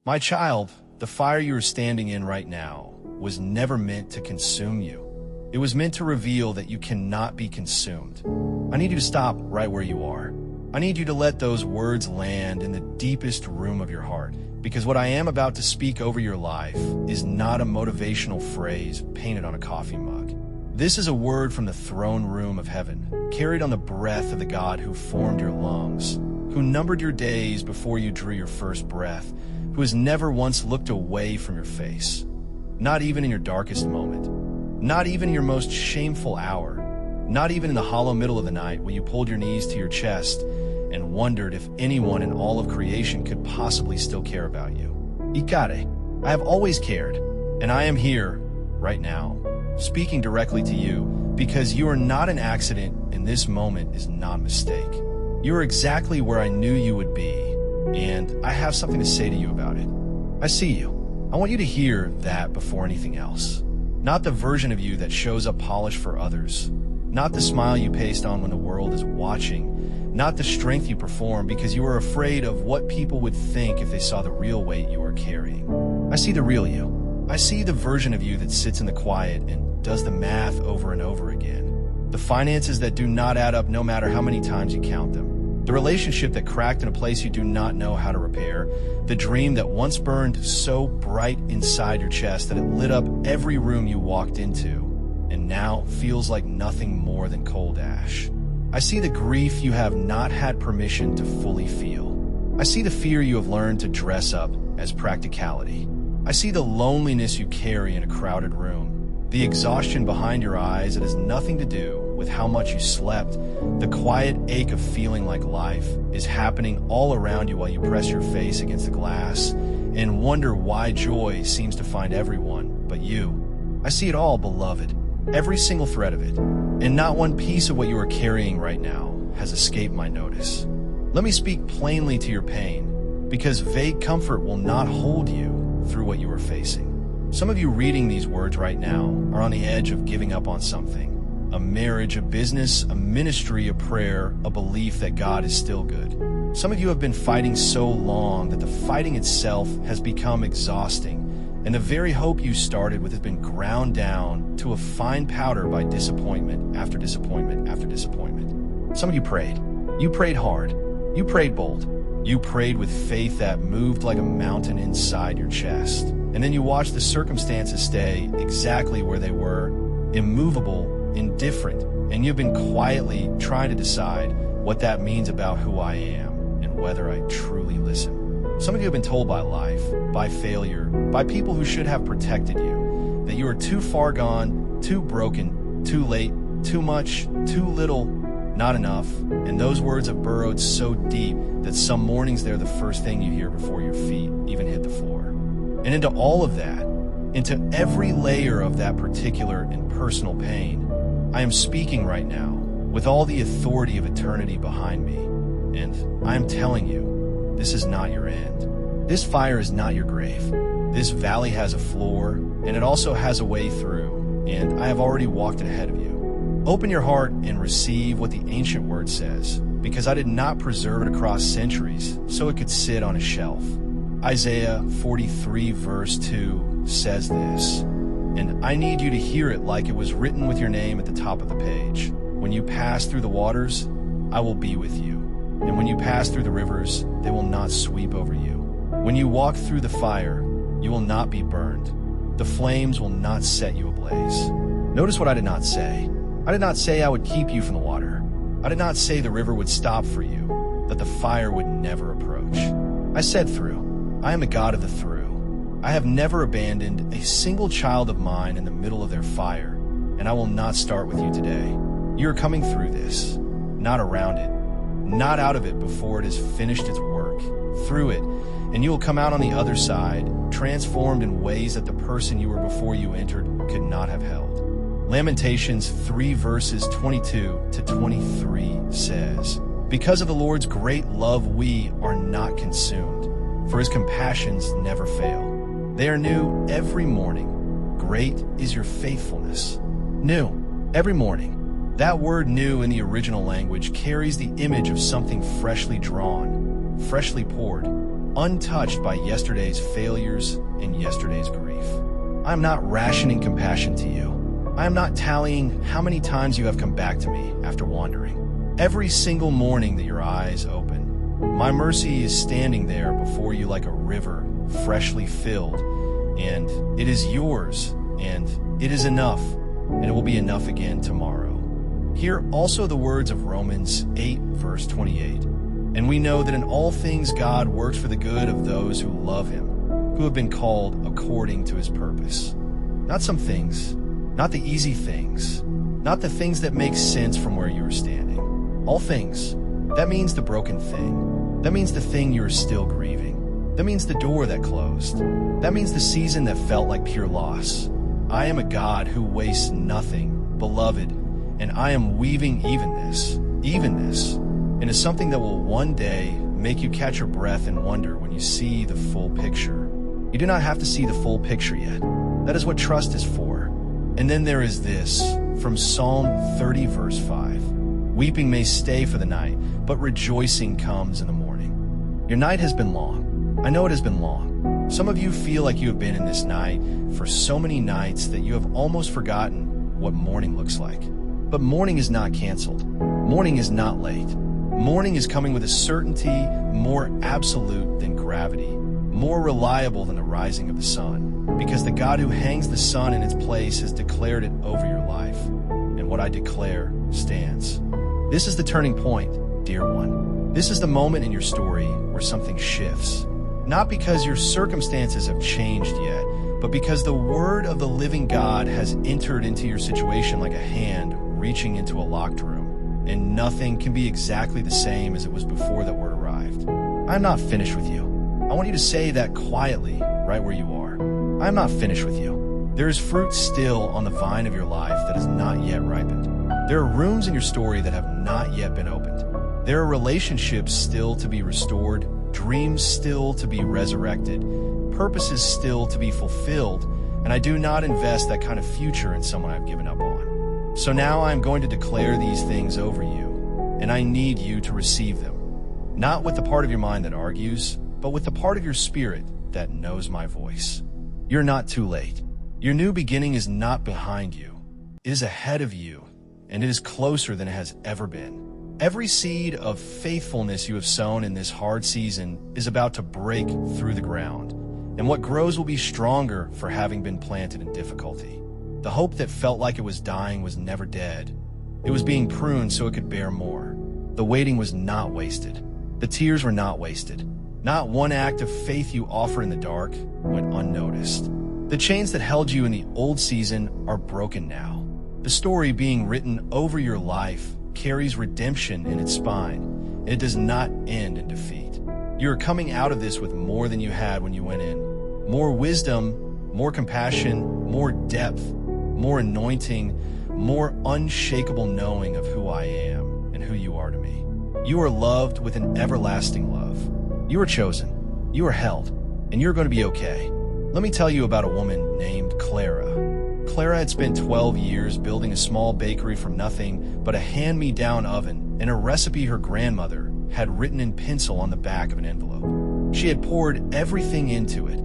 My child, the fire you are standing in right now was never meant to consume you. It was meant to reveal that you cannot be consumed. I need you to stop right where you are. I need you to let those words land in the deepest room of your heart, because what I am about to speak over your life is not a motivational phrase painted on a coffee mug. This is a word from the throne room of heaven, carried on the breath of the God who formed your lungs, who numbered your days before you drew your first breath, who has never once looked away from your face, not even in your darkest moment, not even in your most shameful hour, not even in the hollow middle of the night when you pulled your knees to your chest and wondered if anyone in all of creation could possibly still care about you. Ikare, I have always cared, and I am here, right now, speaking directly to you, because you are not an accident and this moment is not a mistake. You are exactly where I knew you would be, and I have something to say to you about it. I see you. I want you to hear that before anything else. Not the version of you that shows up polished for others, not the smile you paste on when the world is watching, not the strength you perform because you are afraid of what people would think if they saw the real weight you are carrying. I see the real you. I see the version of you that sits in the quiet and does the math over and over again. The finances that do not add up no matter how many times you count them. The relationship that cracked in a place you do not know how to repair. The dream that once burned so bright inside your chest that it lit up every room you walked into, and now feels like nothing more than cold ash. I see the grief you have not had permission to fully feel. I see the fear you have learned to dress up as practicality. I see the loneliness you carry in a crowded room, the exhaustion behind your eyes that has nothing to do with how much you slept, the quiet ache of feeling like life is happening all around you while you press your face against the glass and wonder why joy seems to find everyone but you. I see it all, beloved. Every single thread of it, and not one piece of what you are carrying right now has escaped my notice. Let me speak plainly to your pain, because vague comfort will not hold you through what you are facing. Some of you reading these words right now are on the edge of giving up on something. A marriage, a business, a ministry, a prayer, a belief that God is still good. Some of you have been fighting so long that the fighting itself has become exhausting, and the very hope you started with has been ground down to a fine powder by disappointment after disappointment after disappointment. Some of you prayed. You prayed hard. You prayed bold. You prayed with faith that moved like a mountain inside your chest. And then you watched the circumstances stay exactly where they were, immovable, indifferent. And you've been quietly trying to decide what that means about who I am and whether I truly listen. Some of you have been told by life, by failure, by people who should have protected you, that you are too far gone, too broken, too late, too much, too little, not enough. And those words have burrowed so deep that some mornings they're the first thing you hear before your feet even hit the floor. And into all of that, into every layer of that particular and personal pain, I am speaking right now with all the authority of eternity behind me. And I am telling you, this is not your end. This fire is not your grave. This valley has a floor, and it also has a way through, and I have already walked ahead of you. Open your heart and receive what the ancient word says, because I did not preserve it across centuries so it could sit on a shelf. Isaiah 43 verse 2 says this, and I need you to hear it like it was written with your name at the top of the page. When you pass through the waters, I will be with you. And when you pass through the rivers, they will not sweep over you. When you walk through the fire, you will not be burned. The flames will not set you ablaze. Notice what I did not say. I did not say I would keep you from the water. I did not say the river would stop for you, that the fire would never approach. I said through. I am a God of the through. I have never abandoned a single child of mine in the middle of their fire, and I will not start with you today. You are coming through this, not around it. Not out of it before it has finished its work, through it, and you will come out on the other side, transformed in ways that the person you were before you entered could not have held. Lamentations 3 verses 22 to 23 says, because of the Lord's great love we are not consumed, for his compassions never fail. They are new every morning. Great is your faithfulness. New every morning. That word new in the original language carries the image of something freshly drawn, freshly poured, untouched by yesterday's failures and yesterday's grief. I am not rationing compassion to you. I am not tallying how many times you have come back to me after wandering. Every single morning that your eyes open, my mercy is standing there before you like a river freshly filled, and it is yours, and it is enough, and it will be enough again tomorrow. Hear also the words of Romans 8, verse 28. And we know that in all things God works for the good of those who love him, who have been called according to his purpose. Not some things, not the easy things, not the things that make sense from where you are standing. All things. That means the broken thing. That means the thing you are still grieving. That means the door that closed. That means the season that felt like pure loss. I am a God who wastes nothing, beloved, and I am weaving evenness, into something that will one day make you catch your breath and wonder when you see the full picture. You do not have to see the full picture yet. That is what trust is for. And then there is this, from Psalm 30, verse 5. Weeping may stay for the night, but rejoicing comes in the morning. Your night has been long. I know it has been long. Some of you feel like you have been in this night for so many nights that you have almost forgotten what morning looks like. But morning is not canceled. Morning is not late. Morning is coming with a certainty more absolute than gravity, more reliable than the rising of the sun, because the God who hangs the sun in its place has declared it over your life, and what I declare stands. This is the turning point, dear one. This is the moment in your story where something shifts, not because your circumstances have changed yet, but because the word of the living God has entered into your situation like a hand reaching into a locked room. And nothing can be exactly the same as it was before that word arrived. I'm not finished with you. I want you to say that quietly, right where you are. I'm not finished with you. There is fruit still on the vine of your life that has not yet ripened. There are rooms in your story that have not yet been opened. There are relationships still to be restored, dreams still to be resurrected, purposes still to be fulfilled, and I do not invest that kind of future in someone I've given up on. So now I'm going to declare these things over you, and I need you to receive them. Not with the part of your mind that argues, but with the part of your spirit that knows my voice. You're not too late. Your new beginning is not behind you. It is ahead of you, and it is closer than it has ever been. Every seed of faithfulness you have sown in this hard season is about to break through the ground, and what grows will be stronger for having been planted in difficulty. The hope that felt like it was dying was never dead. It was being pruned so it could bear more. The waiting was not wasted. The tears were not wasted. Not one act of faith you offer in the dark went unnoticed. The chains that held you in the old season are broken now. The story being written over your life carries redemption in its spine, and it does not end in defeat. You are coming out of this with more than you had when you went in. More wisdom, more compassion, more depth, more anointing, more unshakable knowing of who I am and who you are to me. You are loved with an everlasting love. You are chosen, you are held, and you're going to be okay. Let me tell you about a woman named Clara. Clara had spent 12 years building a small bakery from nothing but a hand-me-down oven and a recipe her grandmother had written in pencil on the back of an envelope. She had poured everything into it,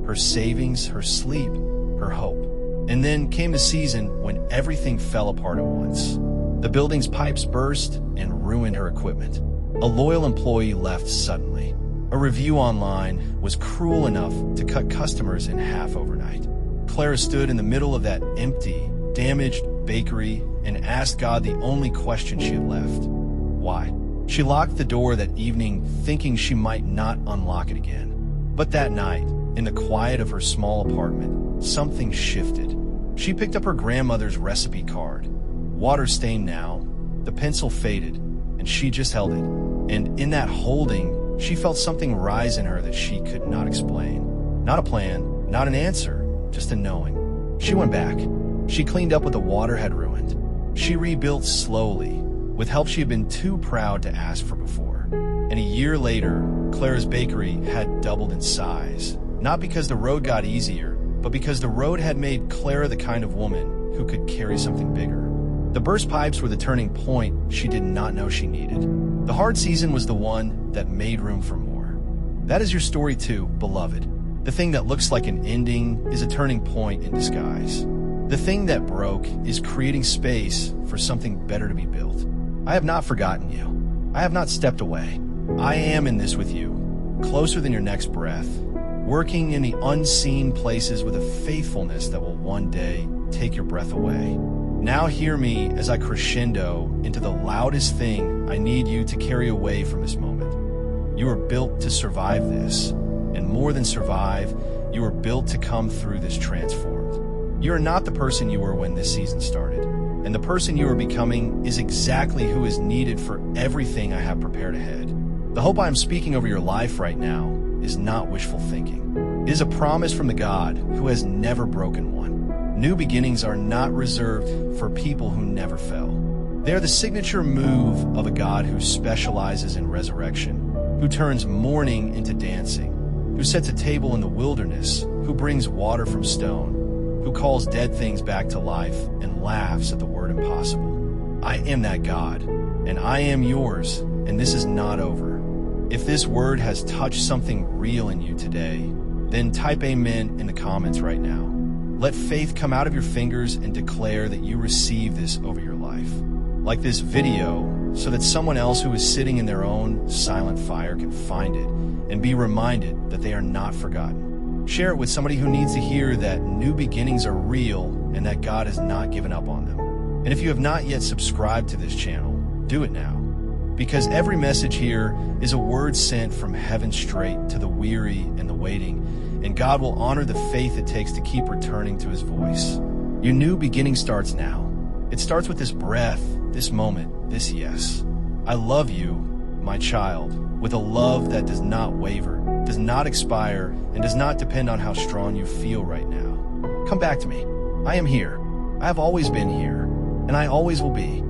her savings, her sleep, her hope. And then came the season when everything fell apart at once. The building's pipes burst and ruined her equipment. A loyal employee left suddenly. A review online was cruel enough to cut customers in half overnight. Clara stood in the middle of that empty, damaged bakery and asked God the only question she had left. Why? She locked the door that evening thinking she might not unlock it again. But that night, in the quiet of her small apartment, something shifted. She picked up her grandmother's recipe card. Water-stained now, the pencil faded, and she just held it. And in that holding, she felt something rise in her that she could not explain. Not a plan, not an answer, just a knowing. She went back. She cleaned up what the water had ruined. She rebuilt slowly, with help she had been too proud to ask for before. And a year later, Clara's bakery had doubled in size. Not because the road got easier, but because the road had made Clara the kind of woman who could carry something bigger. The burst pipes were the turning point she did not know she needed. The hard season was the one that made room for more. That is your story too, beloved. The thing that looks like an ending is a turning point in disguise. The thing that broke is creating space for something better to be built. I have not forgotten you. I have not stepped away. I am in this with you, closer than your next breath, working in the unseen places with a faithfulness that will one day take your breath away. Now hear me as I crescendo into the loudest thing I need you to carry away from this moment. You are built to survive this, and more than survive, you are built to come through this transformed. You are not the person you were when this season started, and the person you are becoming is exactly who is needed for everything I have prepared ahead. The hope I am speaking over your life right now is not wishful thinking. It is a promise from the God who has never broken one. New beginnings are not reserved for people who never fell. They are the signature move of a God who specializes in resurrection, who turns mourning into dancing, who sets a table in the wilderness, who brings water from stone, who calls dead things back to life and laughs at the word impossible. I am that God, and I am yours, and this is not over. If this word has touched something real in you today, then type amen in the comments right now. Let faith come out of your fingers and declare that you receive this over your life. Like this video, so that someone else who is sitting in their own silent fire can find it and be reminded that they are not forgotten. Share it with somebody who needs to hear that new beginnings are real and that God has not given up on them. And if you have not yet subscribed to this channel, do it now. Because every message here is a word sent from heaven straight to the weary and the waiting, and God will honor the faith it takes to keep returning to his voice. Your new beginning starts now. It starts with this breath, this moment, this yes. I love you, my child, with a love that does not waver, does not expire, and does not depend on how strong you feel right now. Come back to me. I am here. I have always been here, and I always will be.